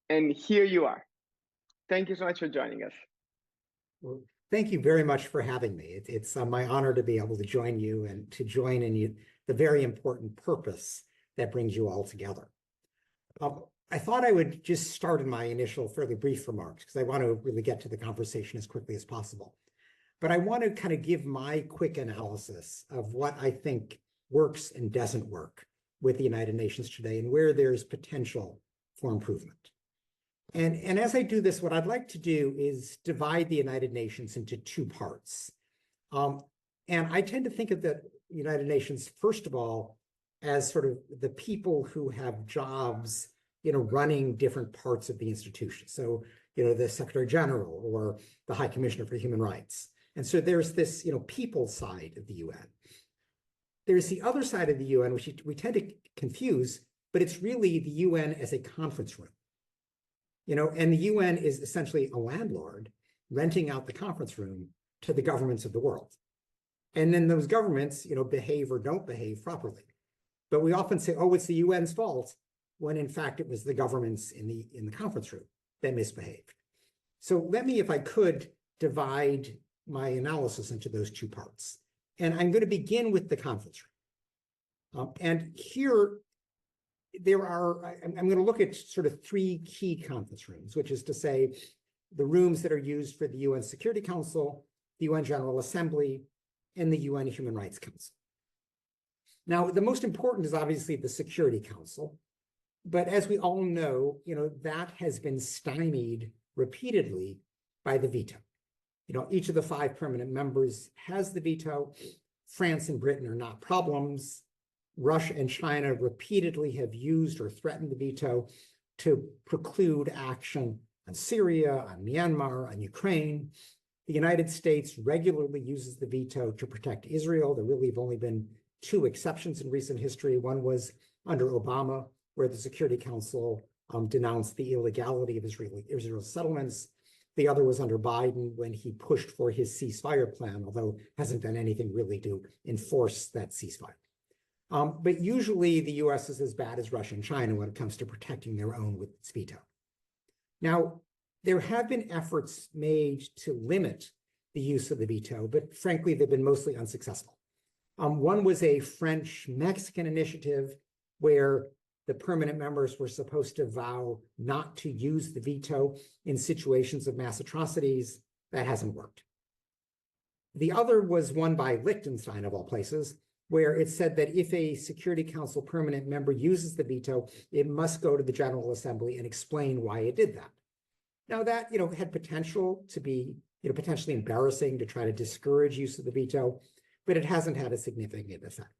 And here you are. Thank you so much for joining us. Well, thank you very much for having me. It's my honor to be able to join you and to join in the very important purpose that brings you all together. I thought I would just start in my initial fairly brief remarks because I want to really get to the conversation as quickly as possible. But I want to kind of give my quick analysis of what I think works and doesn't work with the United Nations today and where there's potential for improvement. And as I do this, what I'd like to do is divide the United Nations into two parts. And I tend to think of the United Nations, first of all, as sort of the people who have jobs, running different parts of the institution. So, the Secretary General or the High Commissioner for Human Rights. And so there's this, people side of the UN. There's the other side of the UN, which we tend to confuse, but it's really the UN as a conference room. And the UN is essentially a landlord renting out the conference room to the governments of the world. And then those governments, behave or don't behave properly. But we often say, oh, it's the UN's fault, when in fact it was the governments in the conference room that misbehaved. So let me, if I could, divide my analysis into those two parts. And I'm going to begin with the conference room. And here, I'm going to look at sort of three key conference rooms, which is to say the rooms that are used for the UN Security Council, the UN General Assembly, and the UN Human Rights Council. Now, the most important is obviously the Security Council, but as we all know, that has been stymied repeatedly by the veto. Each of the 5 permanent members has the veto. France and Britain are not problems. Russia and China repeatedly have used or threatened the veto to preclude action on Syria, on Myanmar, on Ukraine. The United States regularly uses the veto to protect Israel. There really have only been 2 exceptions in recent history. One was under Obama, where the Security Council denounced the illegality of Israel settlements. The other was under Biden when he pushed for his ceasefire plan, although hasn't done anything really to enforce that ceasefire. But usually the US is as bad as Russia and China when it comes to protecting their own with its veto. Now, there have been efforts made to limit the use of the veto, but frankly, they've been mostly unsuccessful. One was a French-Mexican initiative where the permanent members were supposed to vow not to use the veto in situations of mass atrocities. That hasn't worked. The other was one by Liechtenstein, of all places, where it said that if a Security Council permanent member uses the veto, it must go to the General Assembly and explain why it did that. Now that, had potential to be, potentially embarrassing to try to discourage use of the veto, but it hasn't had a significant effect.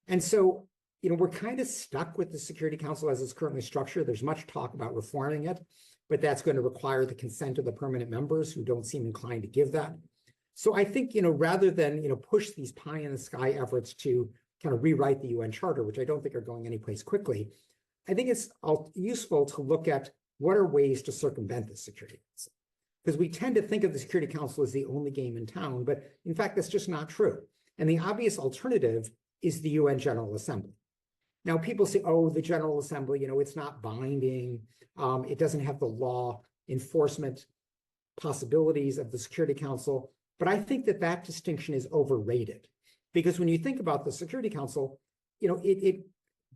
And so, we're kind of stuck with the Security Council as it's currently structured. There's much talk about reforming it, but that's going to require the consent of the permanent members who don't seem inclined to give that. So I think, rather than, push these pie in the sky efforts to kind of rewrite the UN Charter, which I don't think are going anyplace quickly, I think it's useful to look at what are ways to circumvent the Security Council. Because we tend to think of the Security Council as the only game in town, but in fact, that's just not true. And the obvious alternative is the UN General Assembly. Now, people say, oh, the General Assembly, it's not binding. It doesn't have the law enforcement possibilities of the Security Council. But I think that distinction is overrated. Because when you think about the Security Council, it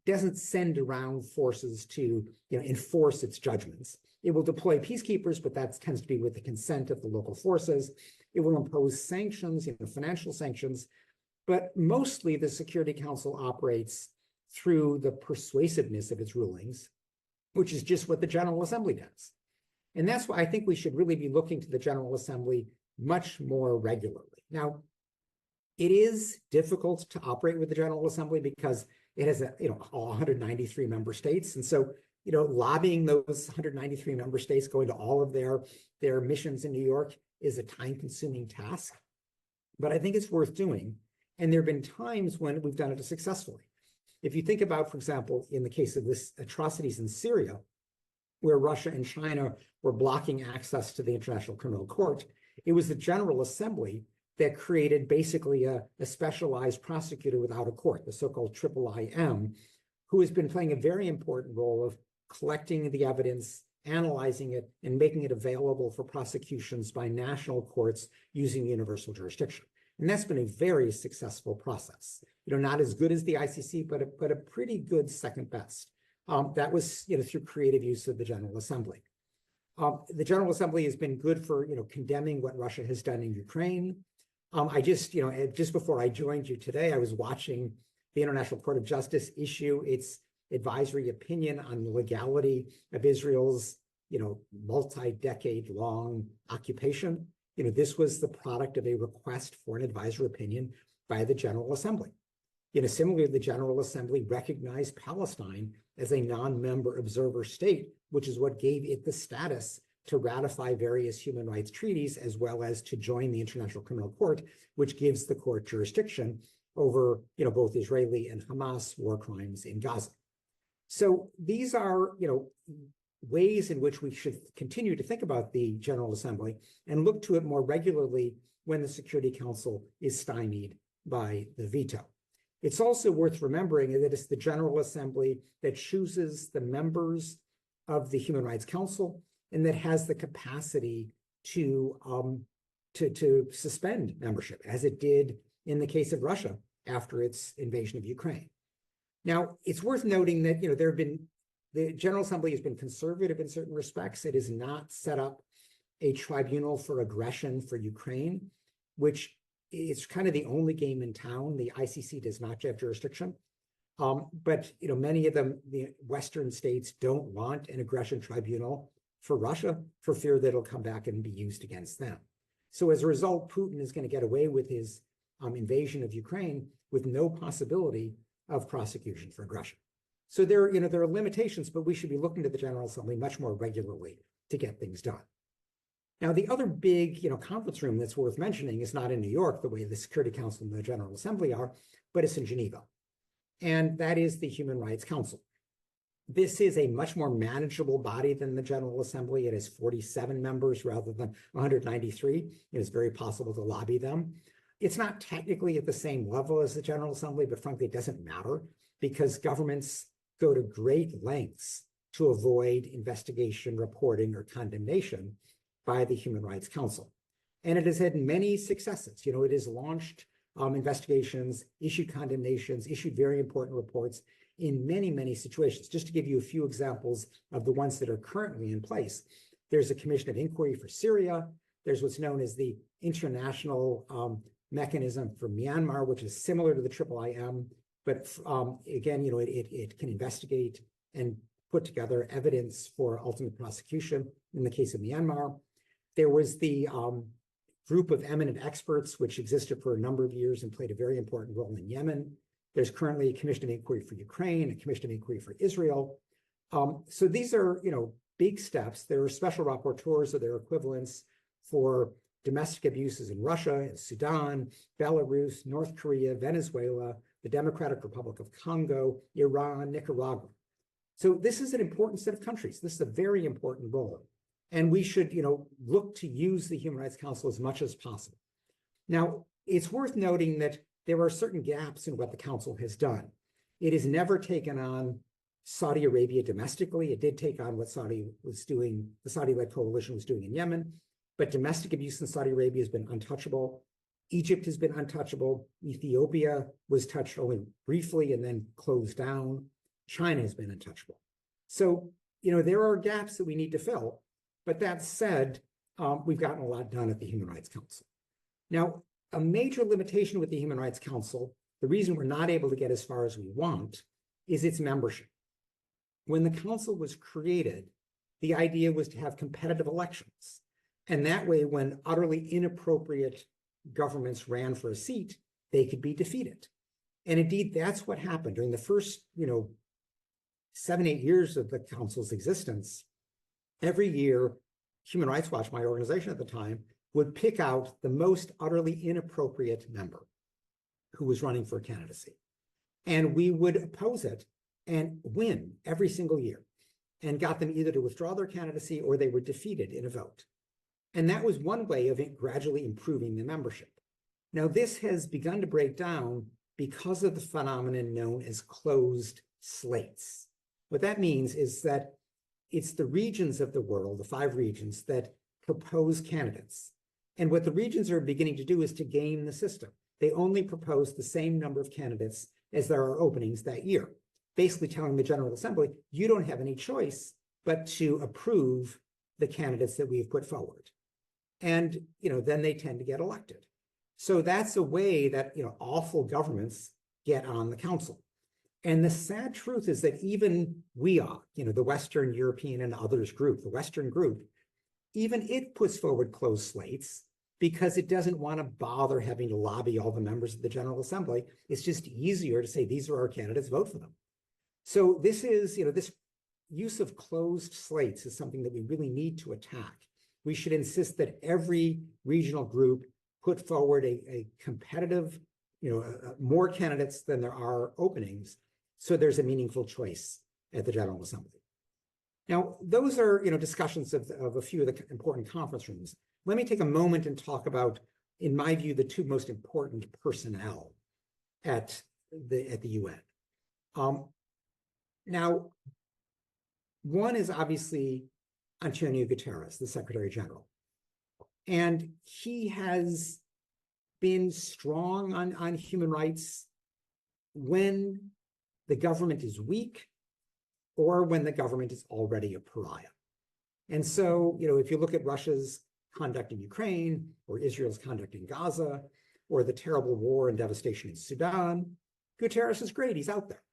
doesn't send around forces to enforce its judgments. It will deploy peacekeepers, but that tends to be with the consent of the local forces. It will impose sanctions, financial sanctions. But mostly the Security Council operates through the persuasiveness of its rulings, which is just what the General Assembly does. And that's why I think we should really be looking to the General Assembly much more regularly. Now, it is difficult to operate with the General Assembly because it has all 193 member states. And so, lobbying those 193 member states, going to all of their missions in New York is a time-consuming task. But I think it's worth doing. And there have been times when we've done it successfully. If you think about, for example, in the case of this atrocities in Syria, where Russia and China were blocking access to the International Criminal Court, it was the General Assembly that created basically a specialized prosecutor without a court, the so-called IIIM, who has been playing a very important role of collecting the evidence, analyzing it, and making it available for prosecutions by national courts using universal jurisdiction. And that's been a very successful process. Not as good as the ICC, but a pretty good second best. That was through creative use of the General Assembly. The General Assembly has been good for condemning what Russia has done in Ukraine. I just before I joined you today, I was watching the International Court of Justice issue its advisory opinion on the legality of Israel's multi-decade long occupation. This was the product of a request for an advisory opinion by the General Assembly. Similarly, the General Assembly recognized Palestine as a non-member observer state, which is what gave it the status to ratify various human rights treaties, as well as to join the International Criminal Court, which gives the court jurisdiction over both Israeli and Hamas war crimes in Gaza. So these are ways in which we should continue to think about the General Assembly and look to it more regularly when the Security Council is stymied by the veto. It's also worth remembering that it's the General Assembly that chooses the members of the Human Rights Council and that has the capacity to suspend membership, as it did in the case of Russia after its invasion of Ukraine. Now, it's worth noting that the General Assembly has been conservative in certain respects. It has not set up a tribunal for aggression for Ukraine, which is kind of the only game in town. The ICC does not have jurisdiction. But many of them, the Western states, don't want an aggression tribunal for Russia for fear that it'll come back and be used against them. So as a result, Putin is going to get away with his invasion of Ukraine with no possibility of prosecution for aggression. So there are limitations, but we should be looking to the General Assembly much more regularly to get things done. Now, the other big conference room that's worth mentioning is not in New York, the way the Security Council and the General Assembly are, but it's in Geneva. And that is the Human Rights Council. This is a much more manageable body than the General Assembly. It has 47 members rather than 193. It is very possible to lobby them. It's not technically at the same level as the General Assembly, but frankly, it doesn't matter because governments go to great lengths to avoid investigation, reporting, or condemnation by the Human Rights Council. And it has had many successes. It has launched investigations, issued condemnations, issued very important reports in many, many situations. Just to give you a few examples of the ones that are currently in place, there's a commission of inquiry for Syria. There's what's known as the International Mechanism for Myanmar, which is similar to the IIIM, but again, it can investigate and put together evidence for ultimate prosecution in the case of Myanmar. There was the group of eminent experts, which existed for a number of years and played a very important role in Yemen. There's currently a commission of inquiry for Ukraine, a commission of inquiry for Israel. So these are, big steps. There are special rapporteurs or their equivalents for domestic abuses in Russia, in Sudan, Belarus, North Korea, Venezuela, the Democratic Republic of Congo, Iran, Nicaragua. So this is an important set of countries. This is a very important role. And we should, look to use the Human Rights Council as much as possible. Now, it's worth noting that there are certain gaps in what the Council has done. It has never taken on Saudi Arabia domestically. It did take on what Saudi was doing, the Saudi-led coalition was doing in Yemen, but domestic abuse in Saudi Arabia has been untouchable. Egypt has been untouchable. Ethiopia was touched only briefly and then closed down. China has been untouchable. So, there are gaps that we need to fill. But that said, we've gotten a lot done at the Human Rights Council. Now, a major limitation with the Human Rights Council, the reason we're not able to get as far as we want, is its membership. When the council was created, the idea was to have competitive elections. And that way, when utterly inappropriate governments ran for a seat, they could be defeated. And indeed, that's what happened during the first, 7-8 years of the council's existence. Every year, Human Rights Watch, my organization at the time, would pick out the most utterly inappropriate member who was running for candidacy. And we would oppose it and win every single year and got them either to withdraw their candidacy or they were defeated in a vote. And that was one way of gradually improving the membership. Now, this has begun to break down because of the phenomenon known as closed slates. What that means is that it's the regions of the world, the 5 regions, that propose candidates. And what the regions are beginning to do is to game the system. They only propose the same number of candidates as there are openings that year, basically telling the General Assembly, you don't have any choice but to approve the candidates that we've put forward. And, then they tend to get elected. So that's a way that, awful governments get on the council. And the sad truth is that even we are, the Western European and others group, the Western group, even it puts forward closed slates because it doesn't want to bother having to lobby all the members of the General Assembly. It's just easier to say, these are our candidates, vote for them. So this is, this use of closed slates is something that we really need to attack. We should insist that every regional group put forward a competitive, more candidates than there are openings, so there's a meaningful choice at the General Assembly. Now, those are, discussions of a few of the important conference rooms. Let me take a moment and talk about, in my view, the 2 most important personnel at the UN. Now, one is obviously Antonio Guterres, the Secretary General. And he has been strong on human rights when the government is weak or when the government is already a pariah. And so, if you look at Russia's conduct in Ukraine, or Israel's conduct in Gaza, or the terrible war and devastation in Sudan, Guterres is great, he's out there.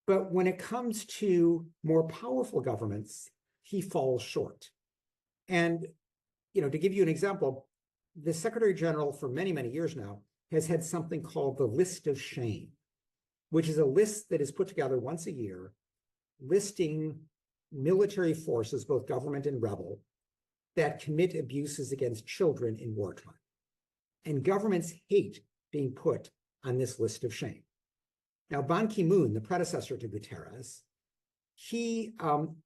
But when it comes to more powerful governments, he falls short. And, to give you an example, the Secretary General for many, many years now has had something called the List of Shame, which is a list that is put together once a year, listing military forces, both government and rebel, that commit abuses against children in wartime. And governments hate being put on this list of shame. Now, Ban Ki-moon, the predecessor to Guterres, he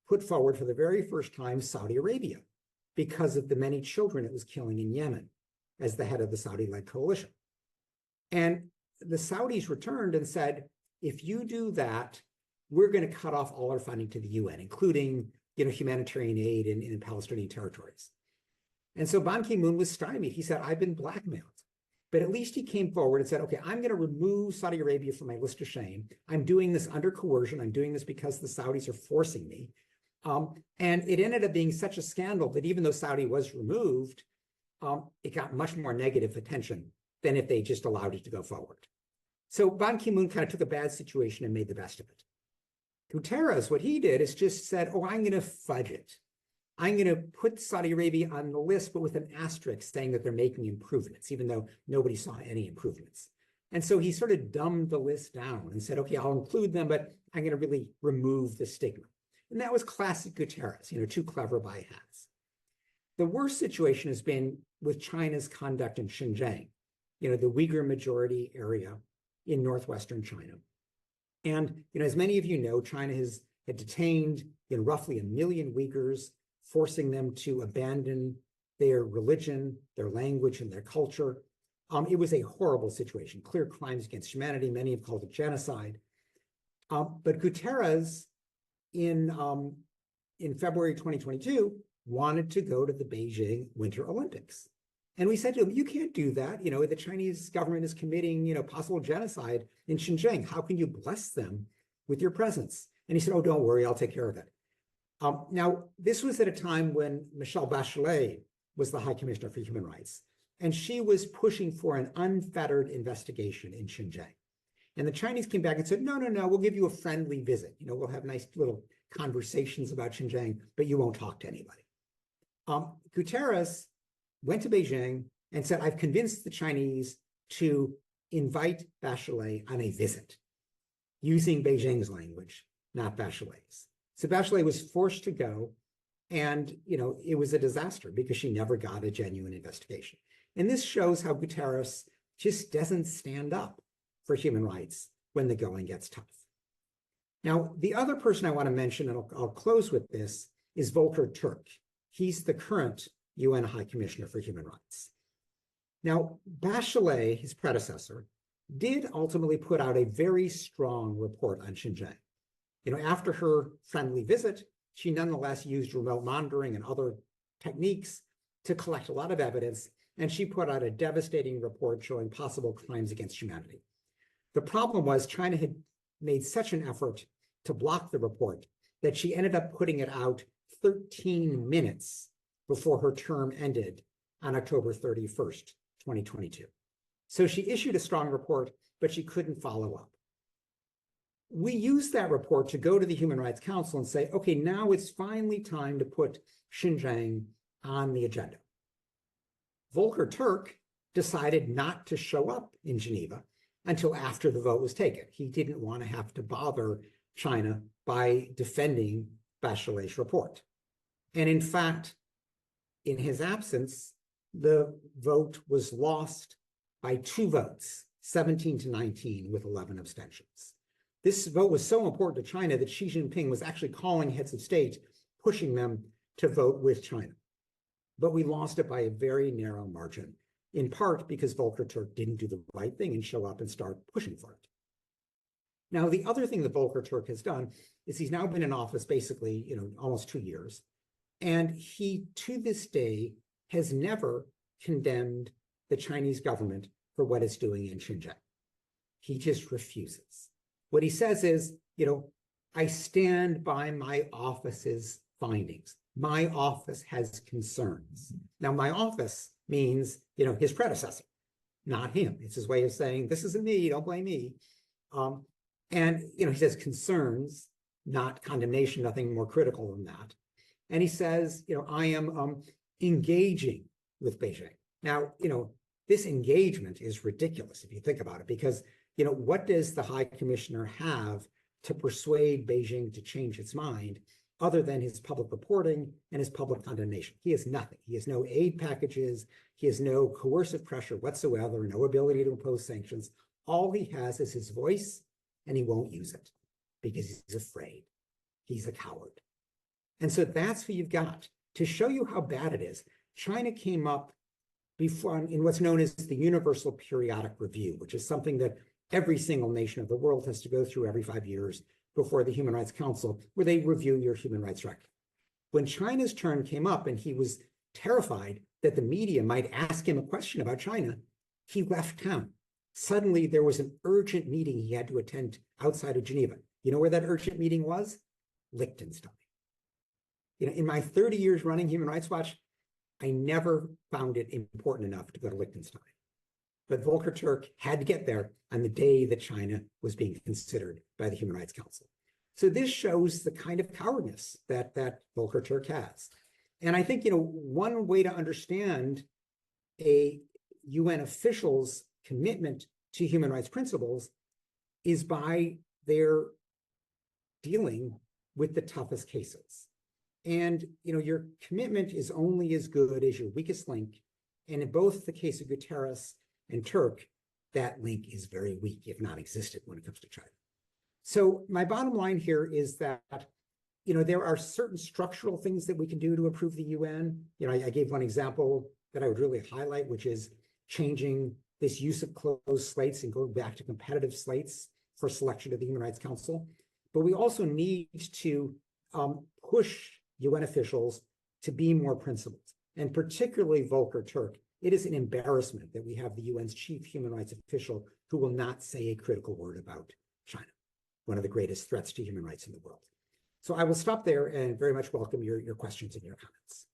put forward for the very first time Saudi Arabia because of the many children it was killing in Yemen as the head of the Saudi-led coalition. And the Saudis returned and said, if you do that, we're going to cut off all our funding to the UN, including humanitarian aid in Palestinian territories. And so Ban Ki-moon was stymied. He said, I've been blackmailed. But at least he came forward and said, okay, I'm going to remove Saudi Arabia from my list of shame. I'm doing this under coercion. I'm doing this because the Saudis are forcing me. And it ended up being such a scandal that even though Saudi was removed, it got much more negative attention than if they just allowed it to go forward. So Ban Ki-moon kind of took a bad situation and made the best of it. Guterres, what he did is just said, oh, I'm going to fudge it. I'm going to put Saudi Arabia on the list, but with an asterisk saying that they're making improvements, even though nobody saw any improvements. And so he sort of dumbed the list down and said, okay, I'll include them, but I'm going to really remove the stigma. And that was classic Guterres, too clever by halves. The worst situation has been with China's conduct in Xinjiang, the Uyghur majority area in northwestern China. And, as many of you know, China had detained roughly 1 million Uyghurs, forcing them to abandon their religion, their language, and their culture. It was a horrible situation, clear crimes against humanity. Many have called it genocide. But Guterres, in February 2022, wanted to go to the Beijing Winter Olympics. And we said to him, you can't do that. The Chinese government is committing, possible genocide in Xinjiang. How can you bless them with your presence? And he said, oh, don't worry, I'll take care of it. Now, this was at a time when Michelle Bachelet was the High Commissioner for Human Rights, and she was pushing for an unfettered investigation in Xinjiang. And the Chinese came back and said, no, we'll give you a friendly visit. We'll have nice little conversations about Xinjiang, but you won't talk to anybody. Guterres went to Beijing and said, I've convinced the Chinese to invite Bachelet on a visit, using Beijing's language, not Bachelet's. So Bachelet was forced to go, and it was a disaster because she never got a genuine investigation. And this shows how Guterres just doesn't stand up for human rights when the going gets tough. Now, the other person I want to mention, and I'll close with this, is Volker Turk. He's the current UN High Commissioner for Human Rights. Now, Bachelet, his predecessor, did ultimately put out a very strong report on Xinjiang. After her friendly visit, she nonetheless used remote monitoring and other techniques to collect a lot of evidence, and she put out a devastating report showing possible crimes against humanity. The problem was China had made such an effort to block the report that she ended up putting it out 13 minutes before her term ended on October 31st, 2022. So she issued a strong report, but she couldn't follow up. We used that report to go to the Human Rights Council and say, okay, now it's finally time to put Xinjiang on the agenda. Volker Turk decided not to show up in Geneva until after the vote was taken. He didn't want to have to bother China by defending Bachelet's report. And in fact, in his absence, the vote was lost by 2 votes, 17-19, with 11 abstentions. This vote was so important to China that Xi Jinping was actually calling heads of state, pushing them to vote with China. But we lost it by a very narrow margin, in part because Volker Turk didn't do the right thing and show up and start pushing for it. Now, the other thing that Volker Turk has done is he's now been in office basically, almost 2 years. And he, to this day, has never condemned the Chinese government for what it's doing in Xinjiang. He just refuses. What he says is, I stand by my office's findings. My office has concerns. Now, my office means, his predecessor, not him. It's his way of saying, this isn't me, don't blame me. And he says concerns, not condemnation, nothing more critical than that. And he says, I am engaging with Beijing. Now, this engagement is ridiculous if you think about it, because, what does the High Commissioner have to persuade Beijing to change its mind other than his public reporting and his public condemnation? He has nothing. He has no aid packages. He has no coercive pressure whatsoever, no ability to impose sanctions. All he has is his voice, and he won't use it because he's afraid. He's a coward. And so that's who you've got. To show you how bad it is, China came up before in what's known as the Universal Periodic Review, which is something that every single nation of the world has to go through every 5 years before the Human Rights Council, where they review your human rights record. When China's turn came up and he was terrified that the media might ask him a question about China, he left town. Suddenly, there was an urgent meeting he had to attend outside of Geneva. You know where that urgent meeting was? Liechtenstein. In my 30 years running Human Rights Watch, I never found it important enough to go to Liechtenstein. But Volker Turk had to get there on the day that China was being considered by the Human Rights Council. So this shows the kind of cowardice that Volker Turk has. And I think, one way to understand a UN official's commitment to human rights principles is by their dealing with the toughest cases. And, your commitment is only as good as your weakest link. And in both the case of Guterres and Turk, that link is very weak, if non-existent, when it comes to China. So my bottom line here is that, there are certain structural things that we can do to improve the UN. I gave one example that I would really highlight, which is changing this use of closed slates and going back to competitive slates for selection of the Human Rights Council. But we also need to push UN officials to be more principled, and particularly Volker Turk. It is an embarrassment that we have the UN's chief human rights official who will not say a critical word about China, one of the greatest threats to human rights in the world. So I will stop there and very much welcome your questions and your comments.